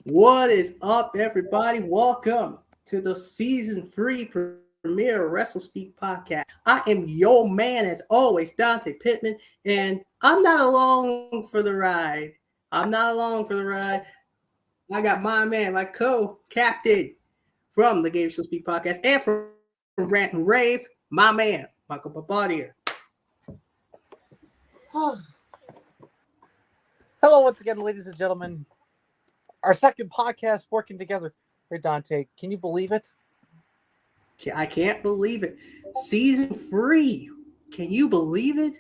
What is up, everybody? Welcome to the season 3 premiere of WrestleSpeak Podcast. I am your man, as always, Dante Pittman, and I'm not along for the ride. I got my man, my co-captain from the Game Show Speak Podcast and from Rant and Rave, my man, Michael Babadier. Hello once again, ladies and gentlemen. Our second podcast working together. Hey, Dante, can you believe it? I can't believe it. Season 3. Can you believe it?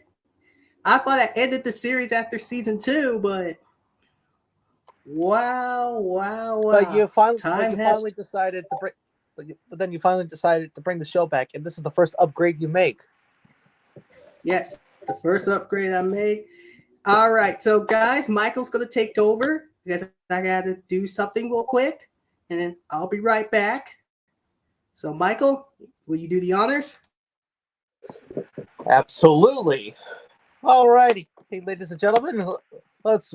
I thought I ended the series after season 2, but wow. But you finally decided to bring. But then you finally decided to bring the show back, and this is the first upgrade you make. Yes, the first upgrade I made. All right, so guys, Michael's going to take over because I got to do something real quick, and then I'll be right back. So, Michael, will you do the honors? Absolutely. All righty. Hey, ladies and gentlemen, let's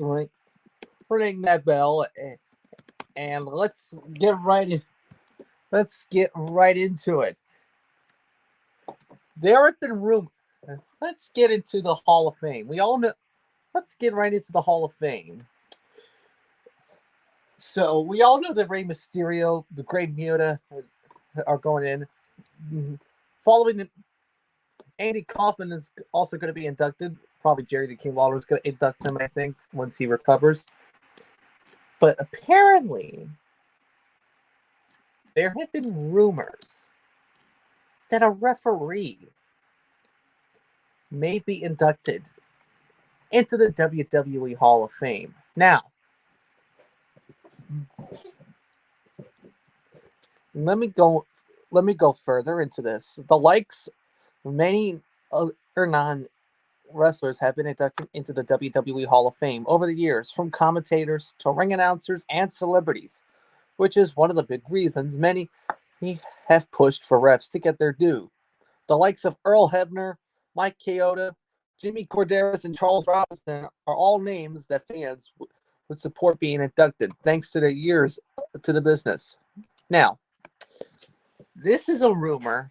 ring that bell, and let's get right into it. There have been rumors. Let's get into the Hall of Fame. We all know. Let's get right into the Hall of Fame. So we all know that Rey Mysterio, the Great Muta, are going in. Following Andy Kaufman is also going to be inducted. Probably Jerry the King Lawler is going to induct him, I think, once he recovers. But apparently, there have been rumors that a referee may be inducted into the WWE Hall of Fame. Now, let me go further into this. The likes of many other non-wrestlers have been inducted into the WWE Hall of Fame over the years, from commentators to ring announcers and celebrities, which is one of the big reasons many have pushed for refs to get their due. The likes of Earl Hebner, Mike Chioda, Jimmy Corderas, and Charles Robinson are all names that fans would support being inducted, thanks to their years to the business. Now, this is a rumor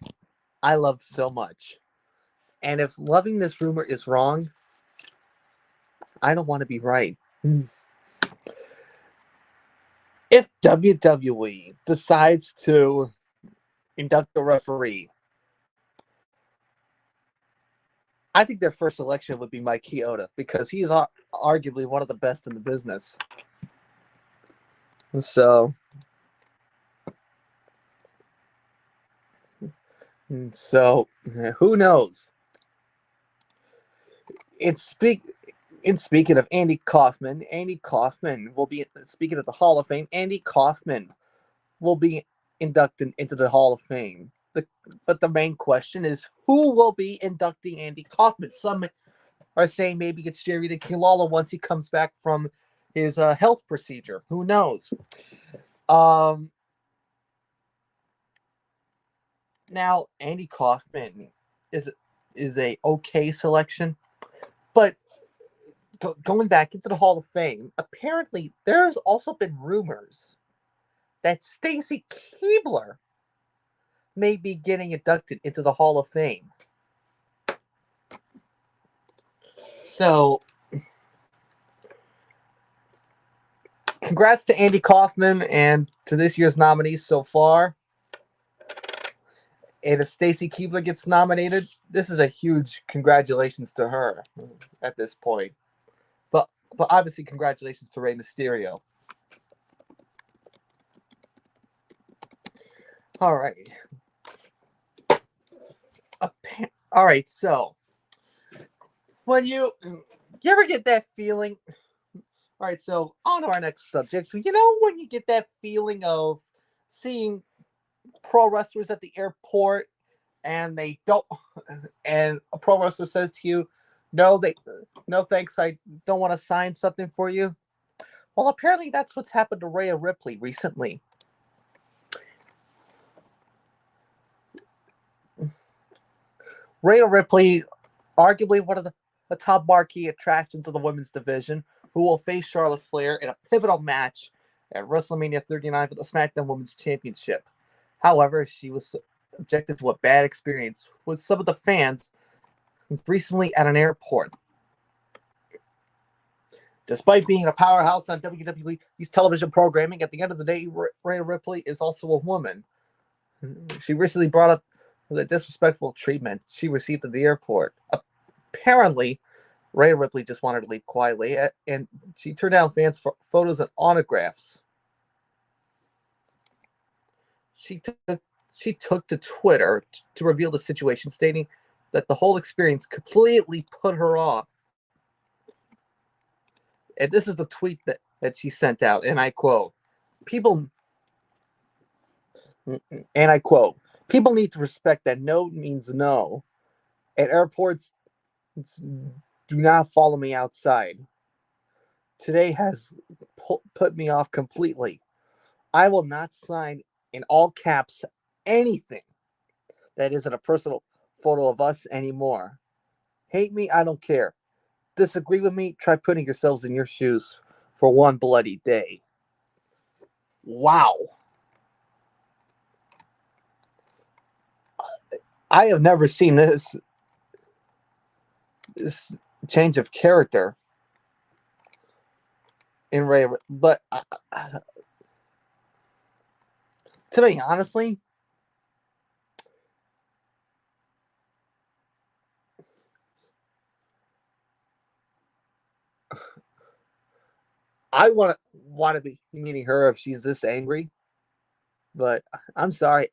I love so much. And if loving this rumor is wrong, I don't want to be right. If WWE decides to induct a referee, I think their first selection would be Mike Chioda, because he's arguably one of the best in the business. So who knows? Speaking of Andy Kaufman will be, speaking of the Hall of Fame, Andy Kaufman will be inducted into the Hall of Fame. But the main question is, who will be inducting Andy Kaufman? Some are saying maybe it's Jerry the King Lawler once he comes back from his health procedure. Who knows? Now, Andy Kaufman is a okay selection, but going back into the Hall of Fame, apparently there's also been rumors that Stacy Keibler may be getting inducted into the Hall of Fame. So, congrats to Andy Kaufman and to this year's nominees so far. And if Stacy Keibler gets nominated, this is a huge congratulations to her at this point. But obviously, congratulations to Rey Mysterio. All right. All right, so when you ever get that feeling? All right, so on to our next subject. You know, when you get that feeling of seeing pro wrestlers at the airport and a pro wrestler says to you, no thanks, I don't want to sign something for you. Well, apparently that's what's happened to Rhea Ripley recently. Rhea Ripley, arguably one of the top marquee attractions of the women's division, who will face Charlotte Flair in a pivotal match at WrestleMania 39 for the SmackDown Women's Championship. However, she was subjected to a bad experience with some of the fans recently at an airport. Despite being a powerhouse on WWE's television programming, at the end of the day, Rhea Ripley is also a woman. She recently brought up the disrespectful treatment she received at the airport. Apparently, Rhea Ripley just wanted to leave quietly, and she turned down fans for photos and autographs. She took to Twitter to reveal the situation, stating that the whole experience completely put her off. And this is the tweet that she sent out, and I quote, people need to respect that no means no. At airports, do not follow me outside. Today has put me off completely. I will not sign, in all caps, anything that isn't a personal photo of us anymore. Hate me, I don't care. Disagree with me, try putting yourselves in your shoes for one bloody day. Wow. I have never seen this change of character in Ray, but to me, honestly, I want to be meeting her if she's this angry, but I'm sorry.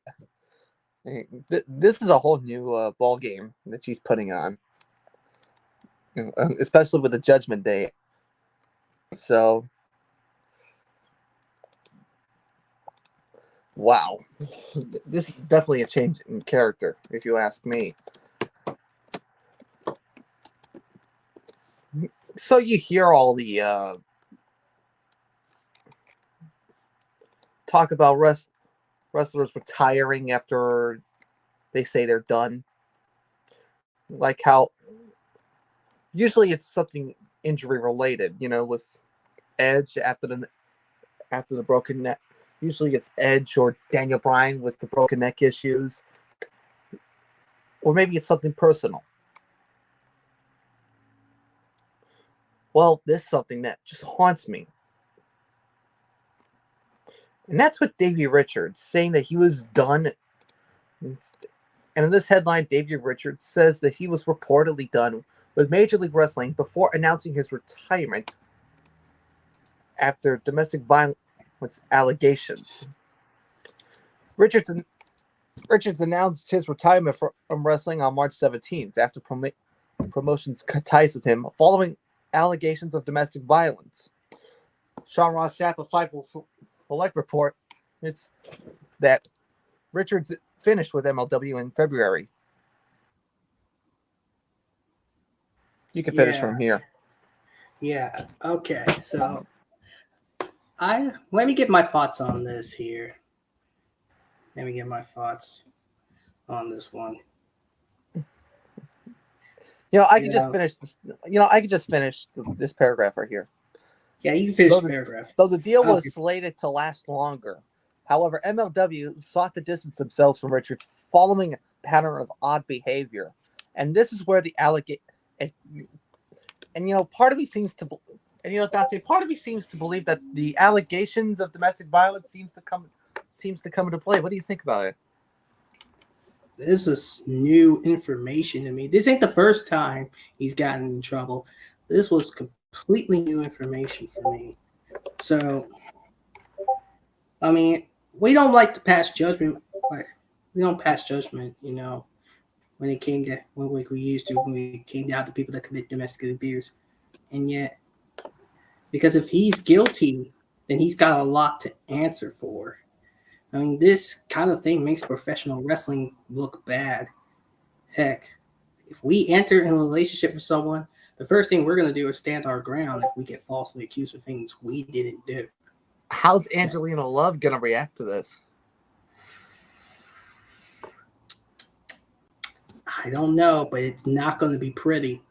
This is a whole new ball game that she's putting on, especially with the Judgment Day. So, wow, this is definitely a change in character, if you ask me. So you hear all the talk about wrestlers retiring after they say they're done. Like how usually it's something injury related, with Edge after the broken neck. Usually it's Edge or Daniel Bryan with the broken neck issues. Or maybe it's something personal. Well, this is something that just haunts me. And that's what Davey Richards saying that he was done. And in this headline, Davey Richards says that he was reportedly done with Major League Wrestling before announcing his retirement after domestic violence allegations. Richards announced his retirement from wrestling on March 17th after promotions cut ties with him following allegations of domestic violence. Sean Ross Sapp of Fightful Select report it's that Richards finished with MLW in February. You can finish from here. Yeah. Okay. So let me get my thoughts on this here. Let me get my thoughts on this one. I could just finish this. I could just finish this paragraph right here. Yeah, you can finish the paragraph. Though the deal was slated to last longer. However, MLW sought to distance themselves from Richards following a pattern of odd behavior. And this is where the part of me seems to believe that the allegations of domestic violence seems to come into play. What do you think about it? This is new information to me. This ain't the first time he's gotten in trouble. This was completely new information for me. So, I mean, we don't like to pass judgment. We don't pass judgment, when it came to when we used to when we came down to people that commit domestic abuse. And yet, because if he's guilty, then he's got a lot to answer for. I mean, this kind of thing makes professional wrestling look bad. Heck, if we enter in a relationship with someone, the first thing we're going to do is stand our ground if we get falsely accused of things we didn't do. How's Angelina Love going to react to this? I don't know, but it's not going to be pretty.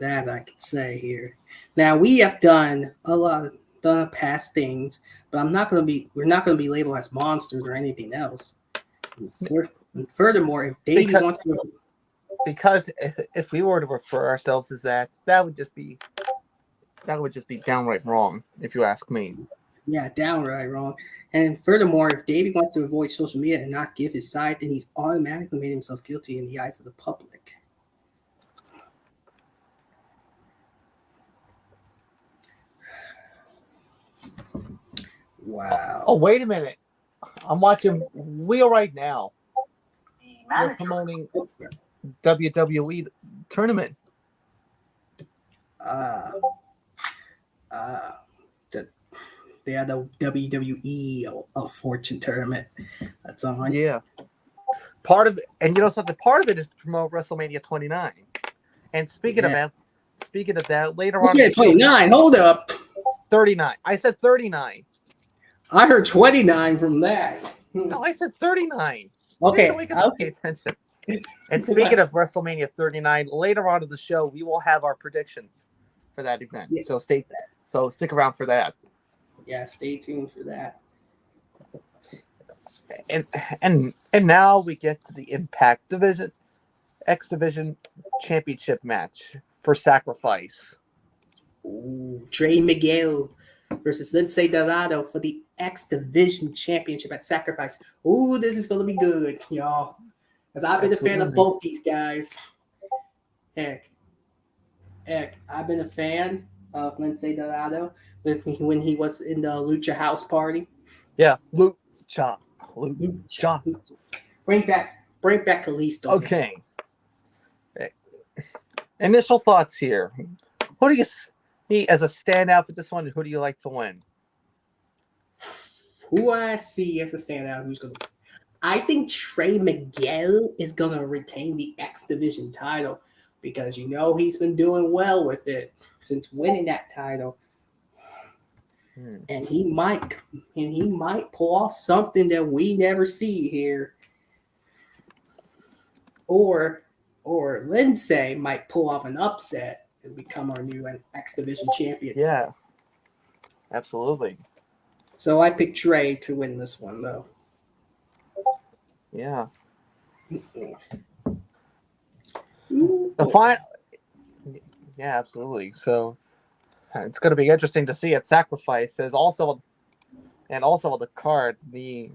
That I can say here. Now, we have done a lot of done past things, but we're not gonna be labeled as monsters or anything else. Furthermore, if Davey wants to, because if we were to refer ourselves as that would just be downright wrong, if you ask me. Yeah, downright wrong. And furthermore, if Davey wants to avoid social media and not give his side, then he's automatically made himself guilty in the eyes of the public. Wow. Oh, wait a minute. I'm watching Wheel right now. They're promoting WWE tournament. They had the WWE of Fortune tournament. That's on. Yeah. Part of it, and you know something. Part of it is to promote WrestleMania 29. And speaking of that, later on. 29. Hold up. 39. I said 39. I heard 29 from that. No, I said 39. Okay. Pay attention. And speaking of WrestleMania 39, later on in the show, we will have our predictions for that event. Yes. So stick around for that. Yeah, stay tuned for that. And now we get to the Impact Division X Division Championship match for Sacrifice. Ooh, Trey Miguel versus Lindsay Dorado for the X Division Championship at Sacrifice. Ooh, this is gonna be good, y'all. Because I've been a fan of both these guys. Heck, I've been a fan of Lindsay Dorado when he was in the Lucha House Party. Yeah, Lucha. Bring back Kalisto. Okay. Initial thoughts here. Who do you see as a standout for this one? Who do you like to win? Who I see as a standout? Who's gonna? I think Trey Miguel is gonna retain the X Division title because he's been doing well with it since winning that title. And he might pull off something that we never see here. Or Lindsay might pull off an upset and become our new X Division champion. Yeah. Absolutely. So I picked Trey to win this one though. Yeah. The final. Yeah, absolutely. So it's going to be interesting to see at Sacrifice. There's also on the card, the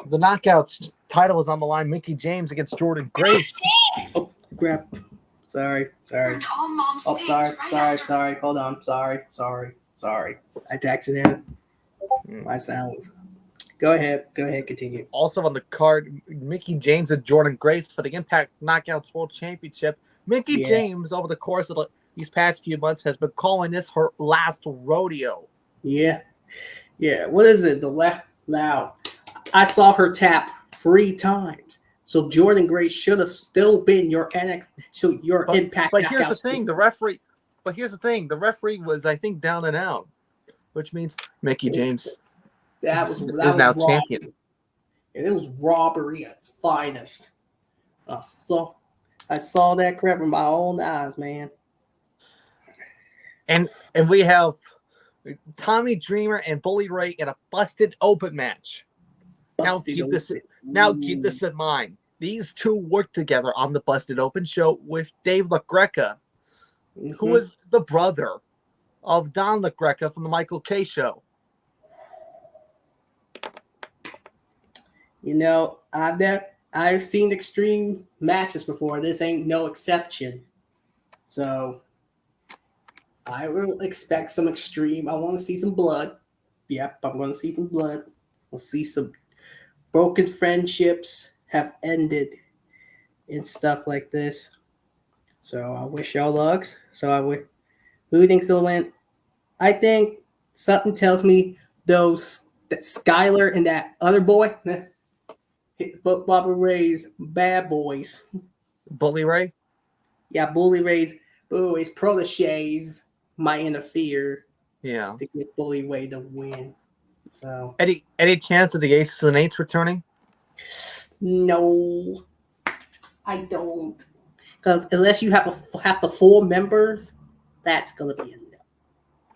Knockouts title is on the line. Mickey James against Jordan Grace. Oh, crap. Sorry. Oh, sorry. Hold on. Sorry. I accidentally. My sound was. Go ahead. Continue. Also on the card, Mickey James and Jordan Grace for the Impact Knockouts World Championship. Mickey James, over the course of these past few months, has been calling this her last rodeo. Yeah. What is it? Loud. I saw her tap 3 times. So Jordan Grace should have still been your Impact. But here's the thing: the referee was, I think, down and out, which means Mickey James is now champion. It was robbery at its finest. I saw that crap with my own eyes, man. And we have Tommy Dreamer and Bully Ray in a busted open match. Now keep this in mind. These two worked together on the Busted Open show with Dave LaGreca, who is the brother of Don LaGreca from the Michael K show. I've seen extreme matches before. This ain't no exception. So I will expect some extreme. I want to see some blood. Yep, I'm going to see some blood. We'll see some broken friendships have ended and stuff like this. So I wish y'all luck. Who do you think's going to win? I think something tells me that Skylar and that other boy, Bobby Ray's bad boys. Bully Ray? Yeah, Bully Ray's proteges might interfere. Yeah. To get Bully Ray to win. So any chance of the Aces and Eights returning? No, I don't. Because unless you have the 4 members, that's gonna be enough.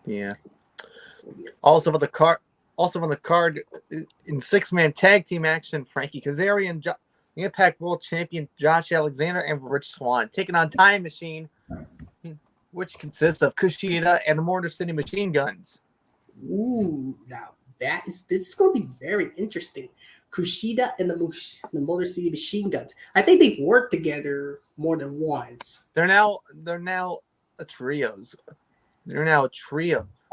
Yeah. Also on the card, in 6-man tag team action, Frankie Kazarian, the Impact World Champion Josh Alexander, and Rich Swann taking on Time Machine, which consists of Kushida and the Motor City Machine Guns. Ooh, now this is going to be very interesting. Kushida and the Motor City Machine Guns. I think they've worked together more than once. They're now a trio.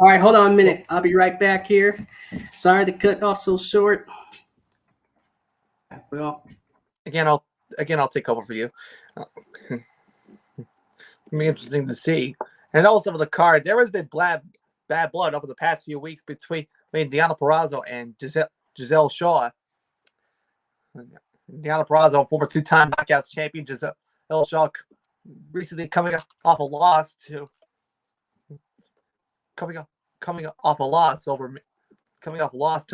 All right, hold on a minute. I'll be right back here. Sorry to cut off so short. Well, again, I'll take over for you. It'll be interesting to see. And also for the card, there has been bad blood over the past few weeks between Deonna Purrazzo and Giselle Shaw. Deonna Purrazzo, former 2-time Knockouts champion, Giselle Shaw, recently coming off a loss to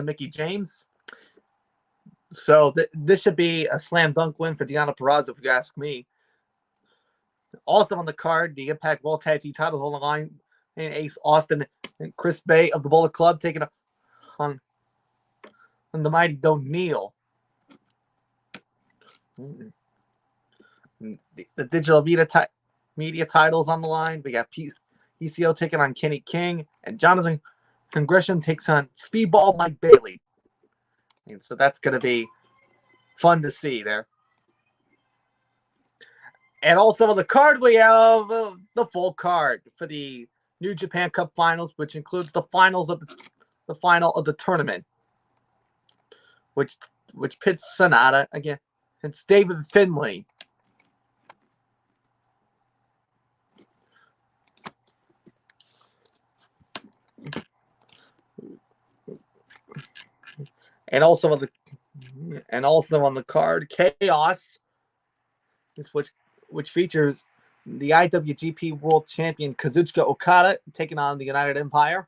Mickie James. So this should be a slam dunk win for Deonna Purrazzo, if you ask me. Also on the card, the Impact World Tag Team titles on the line, and Ace Austin and Chris Bay of the Bullet Club taking on the mighty O'Neal. The Digital Media titles on the line. We got PCO taking on Kenny King, and Jonathan Gresham takes on Speedball Mike Bailey. And so that's going to be fun to see there. And also on the card, we have the full card for the New Japan Cup Finals, which includes the final of the tournament, which pits Sonata again. It's David Finlay. And also on the card, Chaos, which features the IWGP World Champion Kazuchika Okada taking on the United Empire.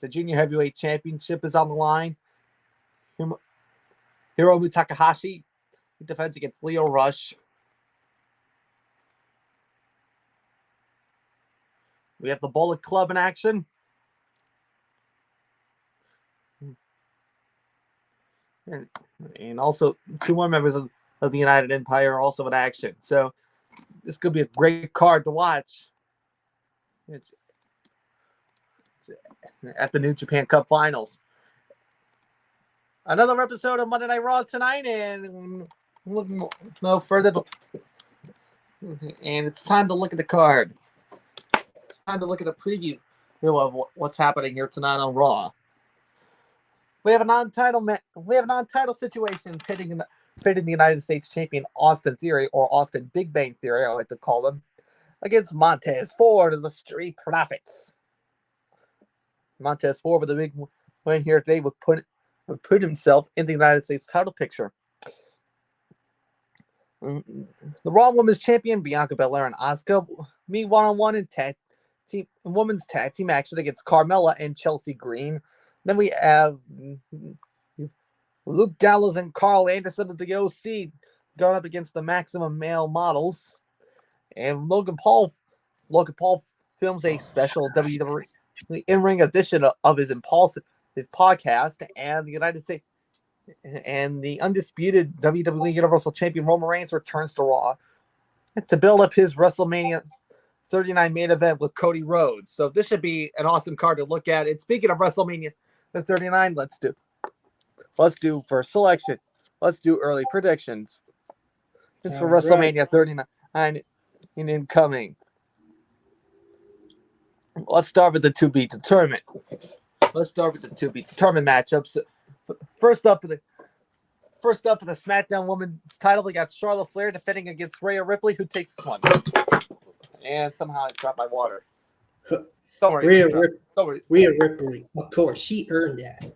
The Junior Heavyweight Championship is on the line. Hiromu Takahashi defends against Leo Rush. We have the Bullet Club in action. And also 2 more members of the United Empire are also in action. So this could be a great card to watch at the New Japan Cup Finals. Another episode of Monday Night Raw tonight, and no further. And it's time to look at the card. It's time to look at the preview of what's happening here tonight on Raw. We have a non-title situation pitting the United States champion Austin Theory, or Austin Big Bang Theory, I like to call him, against Montez Ford of the Street Profits. Montez Ford with a big win here today would put himself in the United States title picture. The Raw Women's Champion Bianca Belair and Asuka meet one-on-one in women's tag team action against Carmella and Chelsea Green. Then we have Luke Gallows and Carl Anderson of the OC going up against the Maximum Male Models. And Logan Paul films a special WWE in-ring edition of his podcast, and the United States and the undisputed WWE Universal Champion Roman Reigns returns to Raw to build up his WrestleMania 39 main event with Cody Rhodes. So this should be an awesome card to look at. And speaking of WrestleMania 39, let's do first selection. Let's do early predictions. It's for WrestleMania 39 in incoming. Let's start with the to be determined. Matchups. First up for the SmackDown Women's title, we got Charlotte Flair defending against Rhea Ripley, who takes this one. And somehow I dropped my water. Don't worry. Rhea Ripley, of course, she earned that.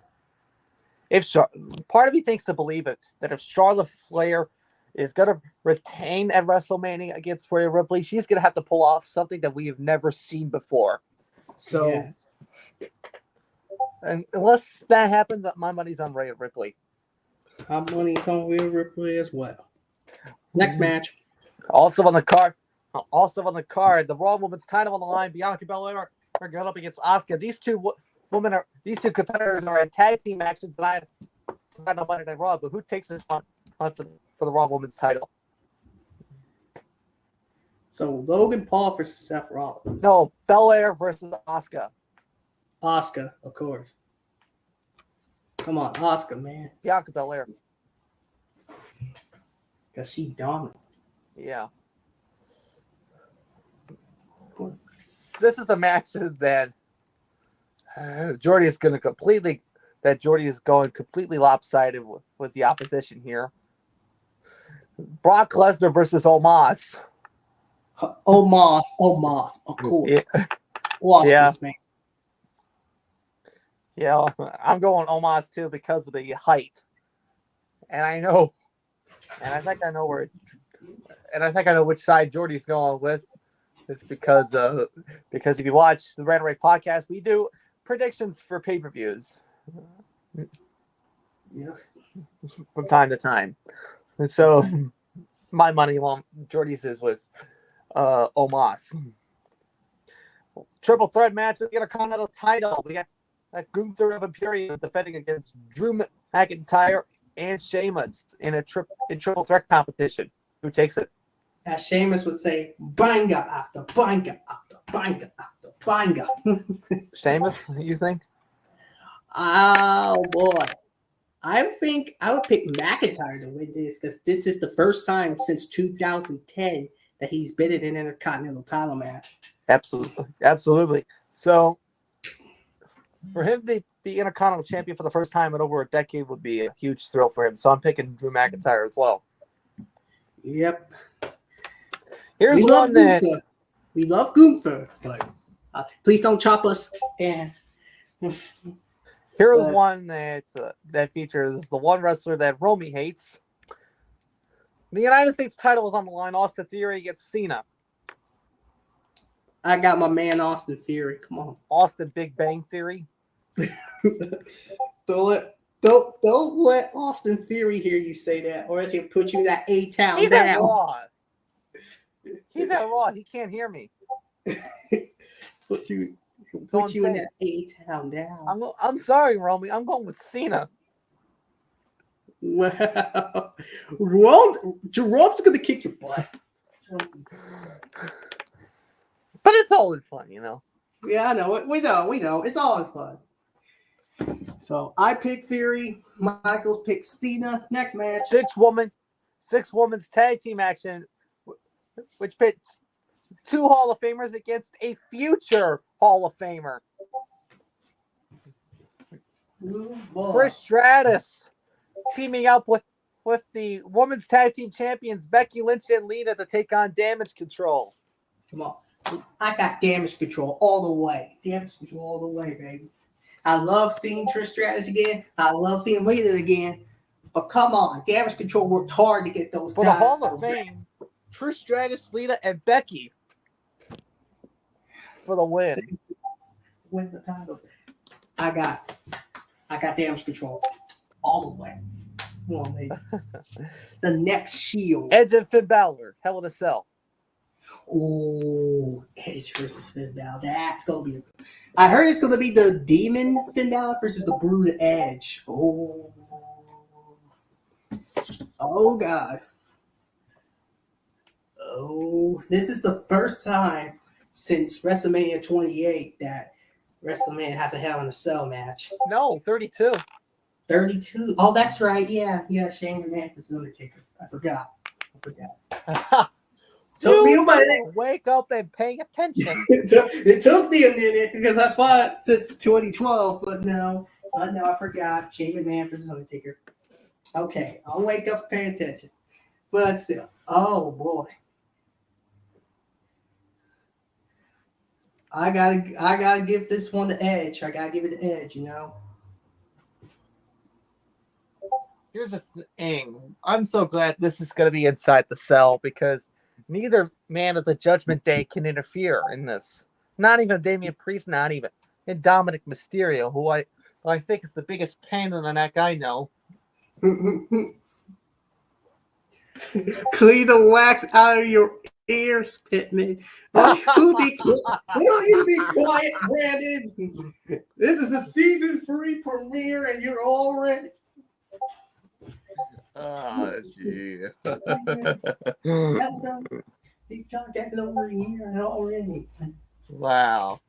Part of me thinks to believe that if Charlotte Flair is going to retain at WrestleMania against Rhea Ripley, she's going to have to pull off something that we have never seen before. So, yes. And unless that happens, my money's on Rhea Ripley. My money's on Rhea Ripley as well. Next match. Also on the card, the Raw Women's title on the line, Bianca Belair are going up against Asuka. These two competitors are in tag team actions, and I don't know Monday Night Raw, but who takes this on for the Raw Women's title? So Logan Paul versus Seth Rollins. No, Belair versus Asuka. Asuka, of course. Come on, Asuka, man. Bianca Belair. Because she dominant. Yeah. This is the match that Jordy is going completely lopsided with the opposition here. Brock Lesnar versus Omos. Omos, of course. Yeah. Watch this, man. Yeah, I'm going Omos too because of the height. And I think I know which side Jordy's going with. It's because if you watch the Random Rave podcast, we do predictions for pay-per-views. Yeah. From time to time. And so my money on Jordy's is with Omos. Triple threat match with the Intercontinental title. We got Gunther of Imperium defending against Drew McIntyre and Sheamus in a triple threat competition. Who takes it? As Sheamus would say, banga after banga after banga after banga. Sheamus, you think? Oh, boy. I think I would pick McIntyre to win this because this is the first time since 2010 that he's been in an Intercontinental title match. Absolutely. So, for him to be Intercontinental champion for the first time in over a decade would be a huge thrill for him. So, I'm picking Drew McIntyre as well. Yep. Here's we one that Gunther. We love Gunther, but please don't chop us. And here's one that features the one wrestler that Romy hates. The United States title is on the line. Austin Theory against Cena. I got my man Austin Theory. Come on, Austin Big Bang Theory. Don't let Austin Theory hear you say that, or else he'll put you in that A-Town He's down. at Raw. He's at Raw. He can't hear me. put you in that A-Town down. I'm sorry, Romy. I'm going with Cena. Wow. Jerome's going to kick your butt. But it's all in fun, you know. Yeah, I know. We know. It's all in fun. So I pick Theory. Michael picks Cena. Next match. Six women's tag team action, which pits two Hall of Famers against a future Hall of Famer. Ooh, boy. Chris Stratus teaming up with the women's tag team champions Becky Lynch and Lita to take on Damage Control. Come on. I got Damage Control all the way. Damage Control all the way, baby. I love seeing Trish Stratus again. I love seeing Lita again. But come on. Damage Control worked hard to get those For the Hall of Fame, Trish Stratus, Lita, and Becky for the win. Win the titles. I got Damage Control all the way. Come on, baby. The next Shield. Edge and Finn Balor, Hell in a Cell. Oh, Edge versus Finn Balor. That's gonna be. I heard it's gonna be the Demon Finn Balor versus the Brood Edge. Oh God. Oh, this is the first time since WrestleMania 28 that WrestleMania has a Hell in a Cell match. No, 32. 32. Oh, that's right. Yeah. Shane McMahon versus Undertaker. I forgot. Took me a minute. Wake up and pay attention. It took me a minute because I thought since 2012, but no, I forgot. Shane McMahon versus Undertaker. Okay, I'll wake up and pay attention. But still, oh boy. I gotta give this one the edge. I gotta give it the edge, you know. Here's the thing. I'm so glad this is going to be inside the cell because neither man of the Judgment Day can interfere in this. Not even Damian Priest, not even. And Dominic Mysterio, who I think is the biggest pain in the neck I know. Clean the wax out of your ears, Pittman. Will you be quiet Brandon. This is a season 3 premiere, and you're already. Oh, gee. He contacted over a year already. Wow.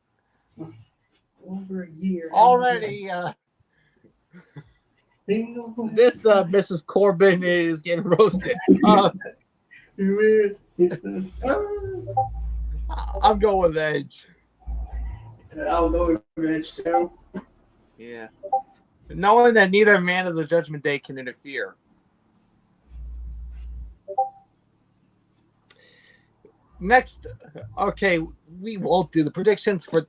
Over a year Already, this Mrs. Corbin is getting roasted. Who is? I'm going with Edge. I'll go with Edge too. Yeah. Knowing that neither man of the Judgment Day can interfere. Next, okay, we won't do the predictions for.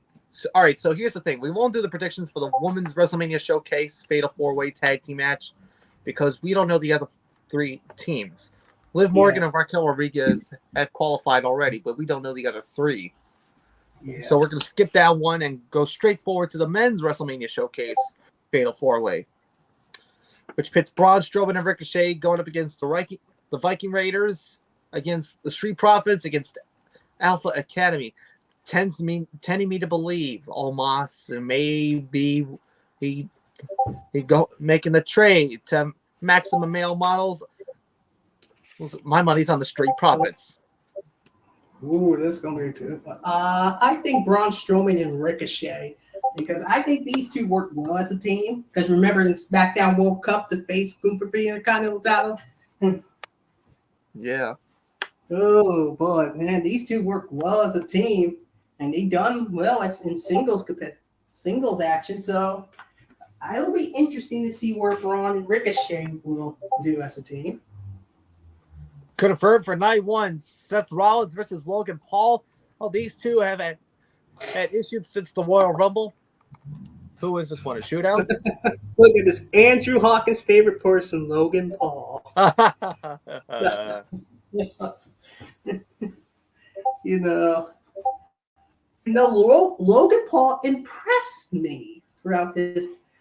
All right, so here's the thing: we won't do the predictions for the Women's WrestleMania Showcase Fatal 4-Way Tag Team match because we don't know the other 3 teams. Liv Morgan and Raquel Rodriguez have qualified already, but we don't know the other 3. Yeah. So we're going to skip that one and go straight forward to the Men's WrestleMania Showcase Fatal 4-Way, which pits Braun Strowman and Ricochet going up against the Viking Raiders, against the Street Profits, against Alpha Academy. Tending me to believe Omos and maybe he go making the trade to Maximum Male Models. My money's on the Street Profits. Ooh, this is going to be too. I think Braun Strowman and Ricochet, because I think these two work well as a team. Because remember in SmackDown World Cup, the face went for the Intercontinental title. Yeah. Oh boy, man, these two work well as a team, and they done well in singles action. So it'll be interesting to see where Braun and Ricochet will do as a team. Confirmed for night 1, Seth Rollins versus Logan Paul. Oh, these two have had issues since the Royal Rumble. Who is this one? A shootout? Look at this, Andrew Hawkins' favorite person, Logan Paul. Logan Paul impressed me throughout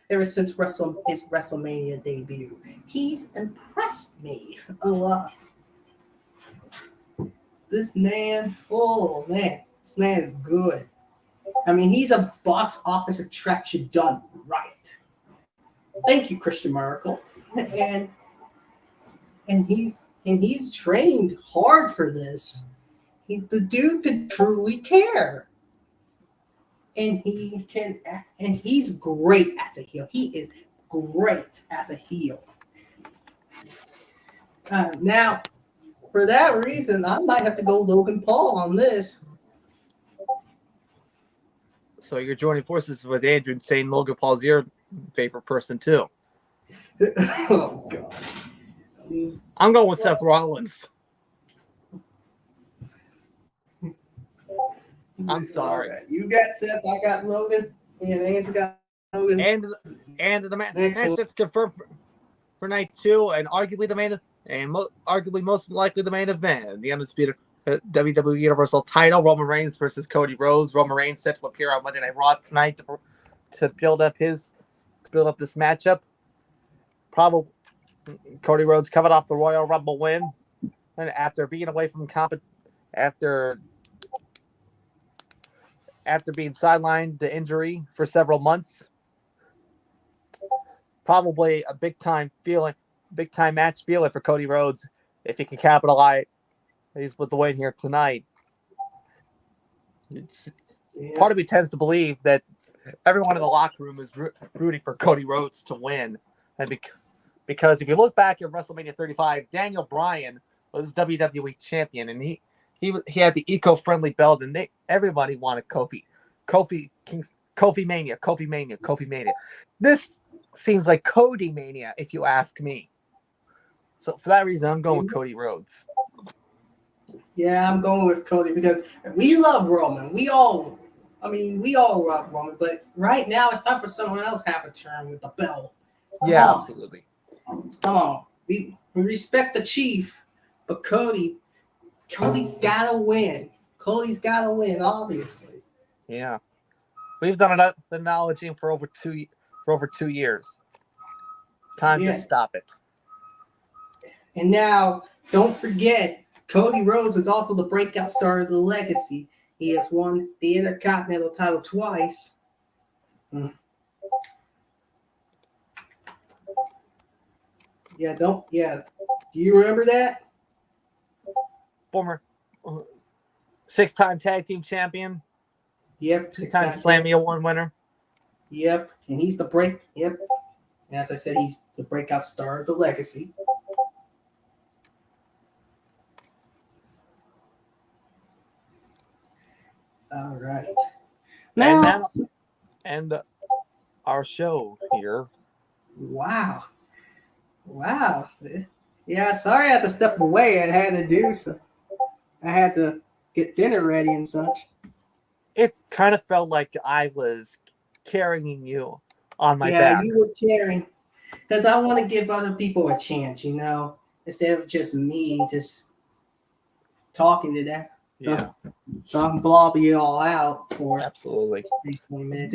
ever since his WrestleMania debut. He's impressed me a lot. This man is good. I mean, he's a box office attraction done right. Thank you, Christian Miracle. And he's trained hard for this. The dude can truly care. And he's great as a heel. He is great as a heel. Now, for that reason, I might have to go Logan Paul on this. So you're joining forces with Andrew and saying Logan Paul's your favorite person too. Oh God. I'm going with Seth Rollins. I'm sorry. Right. You got Seth, I got Logan, and Andrew got Logan. And the match that's confirmed for night 2, and arguably the main, and arguably most likely the main event, the undisputed WWE Universal Title, Roman Reigns versus Cody Rhodes. Roman Reigns set to appear on Monday Night Raw tonight to build up this matchup. Probably Cody Rhodes coming off the Royal Rumble win, and after being away from after being sidelined to injury for several months. Probably a big time match feeling for Cody Rhodes if he can capitalize with the win here tonight. Part of me tends to believe that everyone in the locker room is rooting for Cody Rhodes to win, and because if you look back at WrestleMania 35, Daniel Bryan was WWE champion, and he had the eco-friendly belt, and everybody wanted Kofi Mania. This seems like Cody Mania, if you ask me. So for that reason, I'm going with Cody Rhodes. Yeah, I'm going with Cody because we love Roman. We all love Roman, but right now it's time for someone else to have a turn with the belt. Yeah, absolutely. Come on. We respect the Chief, but Cody's gotta win. Cody's gotta win, obviously. Yeah. We've done enough acknowledging for over 2 years. Time to stop it. And now, don't forget, Cody Rhodes is also the breakout star of the Legacy. He has won the Intercontinental title twice. Yeah, do you remember that? Former 6-time tag team champion. Yep. 2-time Slammy Award winner. Yep. And he's the break. Yep. And as I said, he's the breakout star of the legacy. All right. Now, and our show here. Wow. Yeah, sorry I had to step away. I had to do so. I had to get dinner ready and such. It kind of felt like I was carrying you on my back. Yeah, you were carrying. Because I want to give other people a chance, instead of just me just talking to them. Yeah. So I can blob you all out for absolutely these 20 minutes.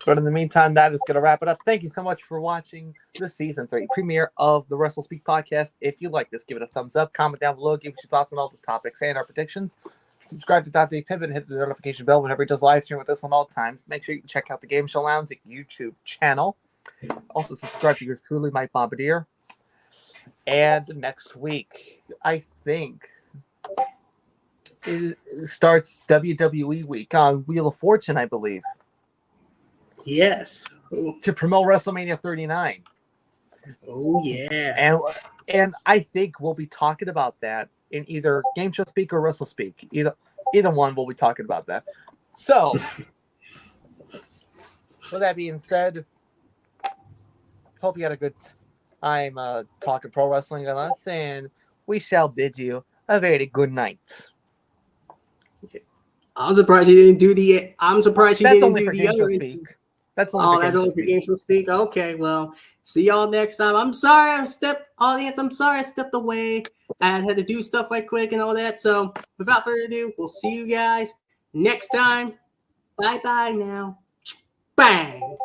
But in the meantime, that is going to wrap it up. Thank you so much for watching the Season 3 premiere of the WrestleSpeak Podcast. If you like this, give it a thumbs up. Comment down below. Give us your thoughts on all the topics and our predictions. Subscribe to Davey Pivot and hit the notification bell whenever he does live stream with us on all times. Make sure you check out the Game Show Lounge YouTube channel. Also, subscribe to yours truly, Mike Bombardier. And next week, I think, it starts WWE Week on Wheel of Fortune, I believe. Yes. To promote WrestleMania 39. Oh, yeah. And I think we'll be talking about that in either Game Show Speak or WrestleSpeak. Either one, we'll be talking about that. So, with that being said, hope you had a good time talking pro wrestling with us, and we shall bid you a very good night. I'm surprised you didn't do the. I'm surprised you didn't do the other. That's only for Game Show Speak. Okay, well, see y'all next time. I'm sorry I stepped away. I had to do stuff right quick and all that. So without further ado, we'll see you guys next time. Bye now. Bang.